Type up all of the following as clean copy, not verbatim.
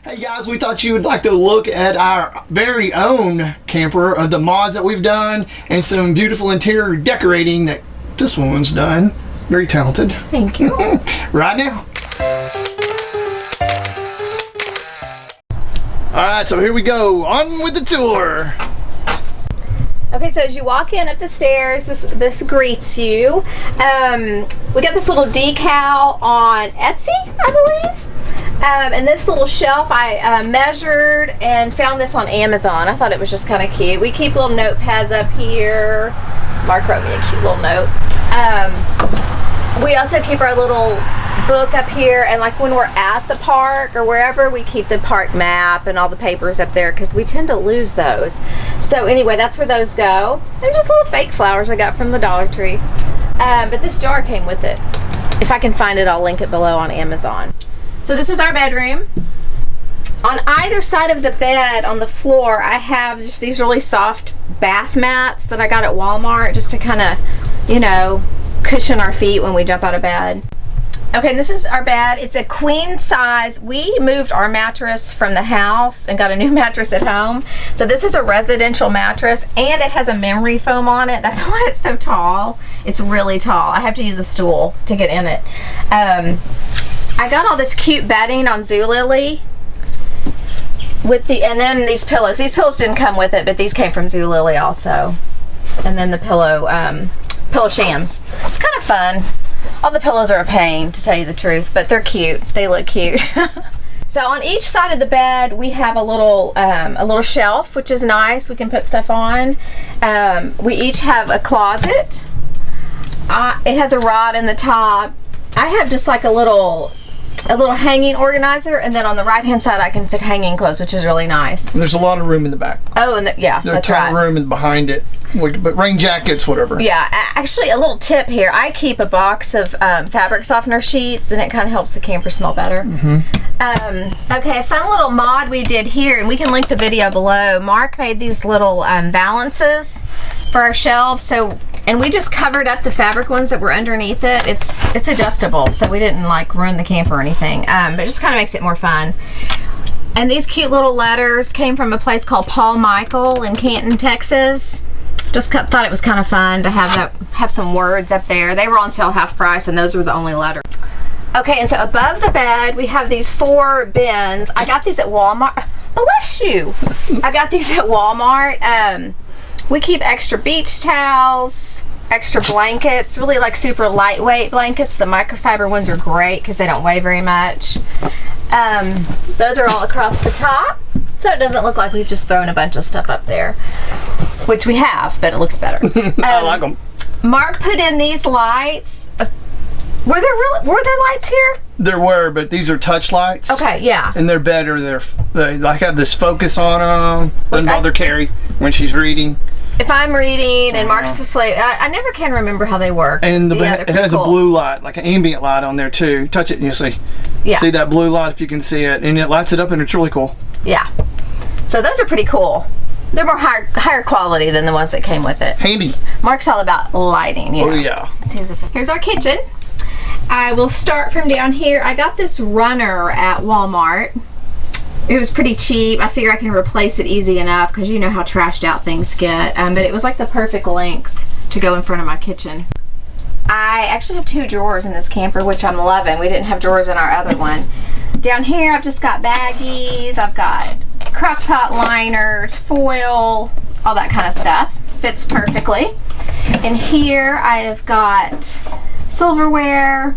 Hey guys, we thought you would like to look at our very own camper of the mods that we've done and some beautiful interior decorating that this woman's done. Very talented. Thank you. Right now. Alright, so here we go. On with the tour. Okay, so as you walk in up the stairs, this greets you. We got this little decal on Etsy, I believe. And this little shelf I measured and found this on Amazon. I thought it was just kind of cute. We keep little notepads up here. Mark wrote me a cute little note. We also keep our little book up here, and like when we're at the park or wherever, we keep the park map and all the papers up there because we tend to lose those. So anyway, that's where those go. They're just little fake flowers I got from the Dollar Tree. But this jar came with it. If I can find it, I'll link it below on Amazon. So this is our bedroom. On either side of the bed, on the floor, I have just these really soft bath mats that I got at Walmart just to kind of, you know, cushion our feet when we jump out of bed. Okay, and this is our bed. It's a queen size. We moved our mattress from the house and got a new mattress at home. So this is a residential mattress, and it has a memory foam on it. That's why it's so tall. It's really tall. I have to use a stool to get in it. I got all this cute bedding on Zulily with and then these pillows. These pillows didn't come with it, but these came from Zulily also. And then the pillow shams. It's kind of fun. All the pillows are a pain, to tell you the truth, but they're cute. They look cute. So on each side of the bed, we have a little shelf, which is nice. We can put stuff on. We each have a closet. It has a rod in the top. I have just like a little hanging organizer, and then on the right hand side I can fit hanging clothes, which is really nice. And there's a lot of room in the back. Oh, and yeah, there's that's a ton right. of room behind it, but rain jackets, whatever. Yeah, actually a little tip here. I keep a box of fabric softener sheets, and it kind of helps the camper smell better. Okay, a fun little mod we did here, and we can link the video below. Mark made these little balances for our shelves, and we just covered up the fabric ones that were underneath it. It's adjustable, so we didn't like ruin the camper or anything, but it just kind of makes it more fun. And these cute little letters came from a place called Paul Michael in Canton, Texas. Just thought it was kind of fun to have some words up there. They were on sale half price, and those were the only letters. Okay, and so above the bed we have these 4 bins. I got these at Walmart. Bless you. I got these at Walmart. We keep extra beach towels, extra blankets, really like super lightweight blankets. The microfiber ones are great because they don't weigh very much. Those are all across the top, so it doesn't look like we've just thrown a bunch of stuff up there, which we have, but it looks better. I like them. Mark put in these lights. Were there lights here? There were, but these are touch lights. Okay, yeah. And they're better. They like have this focus on them. Doesn't bother Carrie when she's reading. If I'm reading and Mark's asleep, I never can remember how they work. And it has a blue light, like an ambient light on there too. Touch it and you'll see. Yeah. See that blue light if you can see it, and it lights it up, and it's really cool. Yeah. So those are pretty cool. They're more higher quality than the ones that came with it. Handy. Mark's all about lighting. You know. Yeah. Here's our kitchen. I will start from down here. I got this runner at Walmart. It was pretty cheap. I figure I can replace it easy enough because you know how trashed out things get. But it was like the perfect length to go in front of my kitchen. I actually have 2 drawers in this camper, which I'm loving. We didn't have drawers in our other one. Down here I've just got baggies. I've got crock pot liners, foil, all that kind of stuff. Fits perfectly. In here I've got silverware,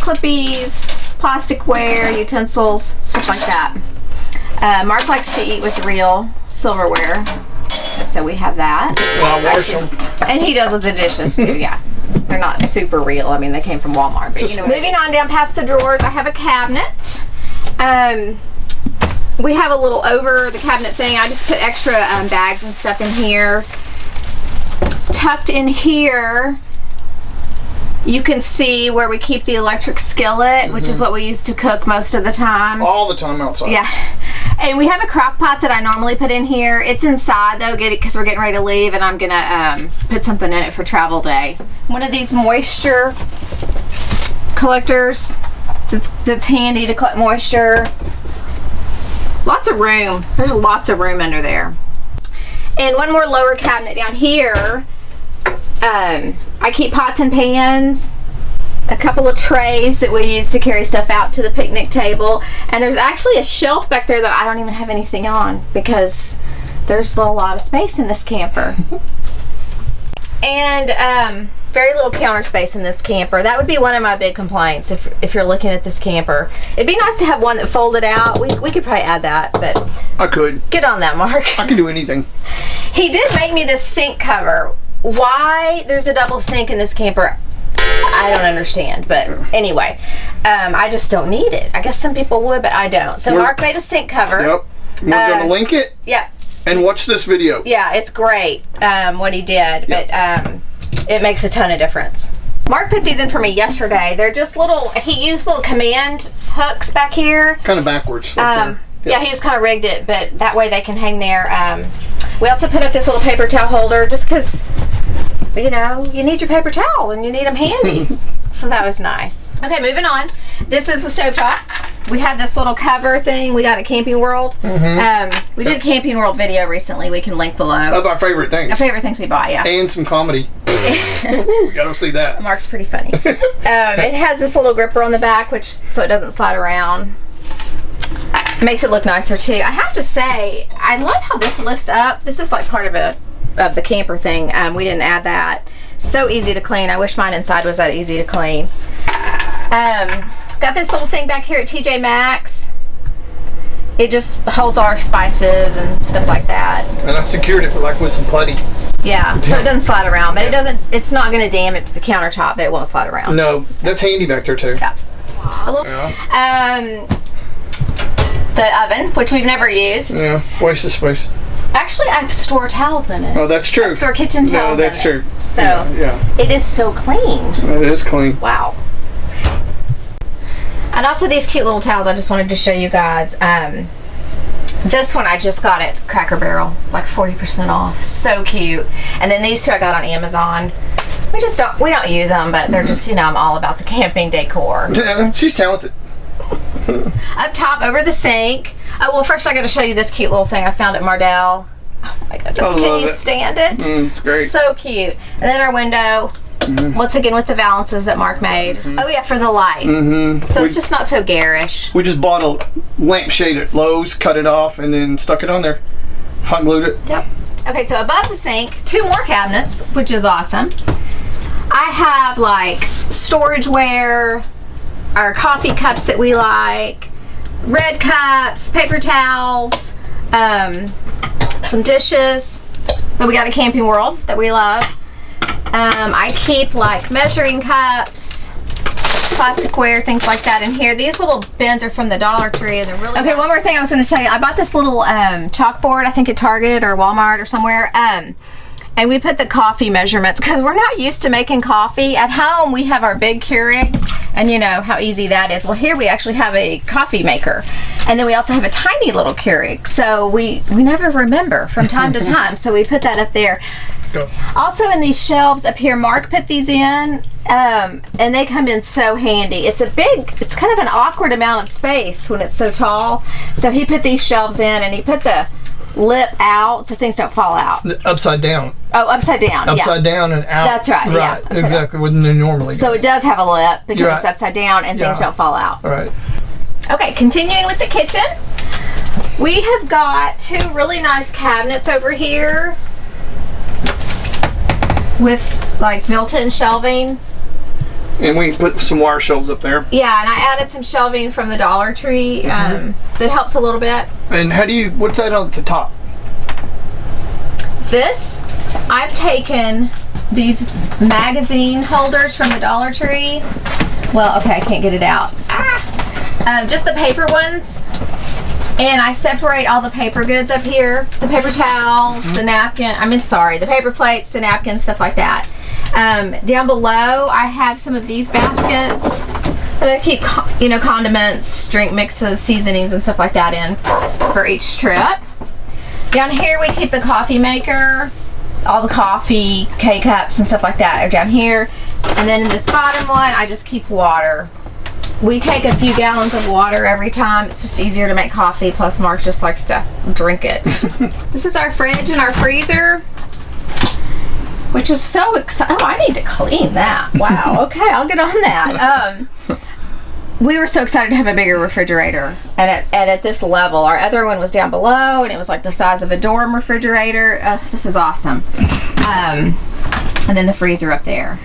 clippies, plasticware, utensils, stuff like that. Mark likes to eat with real silverware, so we have that. Well, I wash them. And he does with the dishes too, yeah. They're not super real. I mean, they came from Walmart. But, you know, moving on down past the drawers, I have a cabinet. We have a little over the cabinet thing. I just put extra bags and stuff in here. Tucked in here, you can see where we keep the electric skillet, which is what we use to cook most of the time. All the time outside. Yeah. And we have a crock pot that I normally put in here. It's inside though, because we're getting ready to leave, and I'm gonna put something in it for travel day. One of these moisture collectors that's handy to collect moisture. Lots of room. There's lots of room under there. And one more lower cabinet down here. I keep pots and pans, a couple of trays that we use to carry stuff out to the picnic table. And there's actually a shelf back there that I don't even have anything on because there's a lot of space in this camper. And very little counter space in this camper. That would be one of my big complaints if you're looking at this camper. It'd be nice to have one that folded out. We could probably add that, but I could. Get on that, Mark. I can do anything. He did make me this sink cover. Why there's a double sink in this camper, I don't understand. But anyway, I just don't need it. I guess some people would, but I don't. So Mark made a sink cover. Yep. We're going to link it. Yep. And watch this video. Yeah, it's great what he did, but it makes a ton of difference. Mark put these in for me yesterday. They're just little, he used little command hooks back here. Kind of backwards. Right there. Yeah, he just kind of rigged it, but that way they can hang there. We also put up this little paper towel holder just because, you know, you need your paper towel and you need them handy. So that was nice. Okay, moving on. This is the stovetop. We have this little cover thing we got at Camping World. We did a Camping World video recently. We can link below. Of our favorite things. Our favorite things we bought, yeah. And some comedy. Gotta see that. Mark's pretty funny. It has this little gripper on the back, which so it doesn't slide around. Makes it look nicer too. I have to say, I love how this lifts up. This is like part of the camper thing. We didn't add that. So easy to clean. I wish mine inside was that easy to clean. Got this little thing back here at TJ Maxx. It just holds our spices and stuff like that. And I secured it with some putty. Yeah, so it doesn't slide around, but it's not going to damage the countertop, but it won't slide around. No, that's handy back there too. Yeah. The oven, which we've never used. Yeah, waste of space. Actually, I store towels in it. Oh, that's true. I store kitchen towels in it. No, that's true. So, it is so clean. It is clean. Wow. And also these cute little towels I just wanted to show you guys. This one I just got at Cracker Barrel, like 40% off. So cute. And then these two I got on Amazon. We don't use them, but they're just, you know, I'm all about the camping decor. Yeah, she's talented. Up top over the sink. Oh, well, first I got to show you this cute little thing I found at Mardell. Oh my goodness, can you stand it? It's great. So cute. And then our window, once again with the valances that Mark made. Oh yeah, for the light. So it's just not so garish. We just bought a lampshade at Lowe's, cut it off, and then stuck it on there. Hot glued it. Yep. Okay, so above the sink, 2 more cabinets, which is awesome. I have like storageware, our coffee cups that we like, red cups, paper towels, some dishes that we got at Camping World that we love. I keep like measuring cups, plasticware, things like that in here. These little bins are from the Dollar Tree and they're really okay. One more thing I was going to show you. I bought this little chalkboard, I think at Target or Walmart or somewhere. And we put the coffee measurements because we're not used to making coffee. At home, we have our big Keurig, and you know how easy that is. Well, here we actually have a coffee maker, and then we also have a tiny little Keurig. So we never remember from time to time. So we put that up there. Go. Also in these shelves up here, Mark put these in, and they come in so handy. It's kind of an awkward amount of space when it's so tall. So he put these shelves in, and he put the lip out so things don't fall out. Upside down. Oh, upside down. Upside down and out. That's right. Right. Yeah, exactly. Wouldn't it normally? So it does have a lip because right. it's upside down and things don't fall out. All right. Okay, continuing with the kitchen. We have got 2 really nice cabinets over here with like built-in shelving. And we put some wire shelves up there. Yeah, and I added some shelving from the Dollar Tree that helps a little bit. And what's that on the top? This, I've taken these magazine holders from the Dollar Tree. Well, okay, I can't get it out. Just the paper ones. And I separate all the paper goods up here. The paper towels, the napkin, the paper plates, the napkins, stuff like that. Down below, I have some of these baskets that I keep, condiments, drink mixes, seasonings, and stuff like that in for each trip. Down here, we keep the coffee maker, all the coffee, K-cups, and stuff like that are down here. And then in this bottom one, I just keep water. We take a few gallons of water every time. It's just easier to make coffee. Plus, Mark just likes to drink it. This is our fridge and our freezer, which was so exciting. Oh, I need to clean that. Wow. Okay, I'll get on that. We were so excited to have a bigger refrigerator, and at this level. Our other one was down below, and it was like the size of a dorm refrigerator. This is awesome. And then the freezer up there.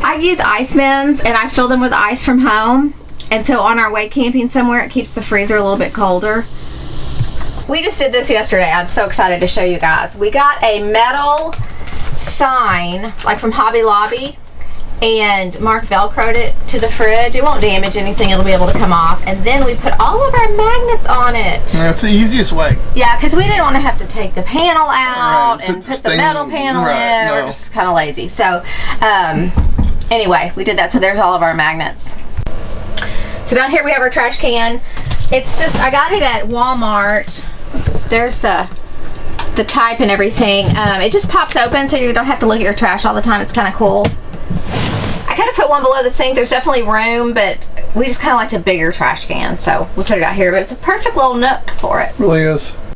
I use ice bins, and I fill them with ice from home. And so on our way camping somewhere, it keeps the freezer a little bit colder. We just did this yesterday. I'm so excited to show you guys. We got a metal sign, like from Hobby Lobby, and Mark Velcroed it to the fridge. It won't damage anything. It'll be able to come off. And then we put all of our magnets on it. That's the easiest way. Yeah, because we didn't want to have to take the panel out and put the metal panel in. We're just kind of lazy. So anyway, we did that. So there's all of our magnets. So down here we have our trash can. It's just, I got it at Walmart. There's the type and everything. It just pops open so you don't have to look at your trash all the time. It's kind of cool. I kind of put one below the sink. There's definitely room, but we just kind of liked a bigger trash can. So we put it out here, but it's a perfect little nook for it. It really is.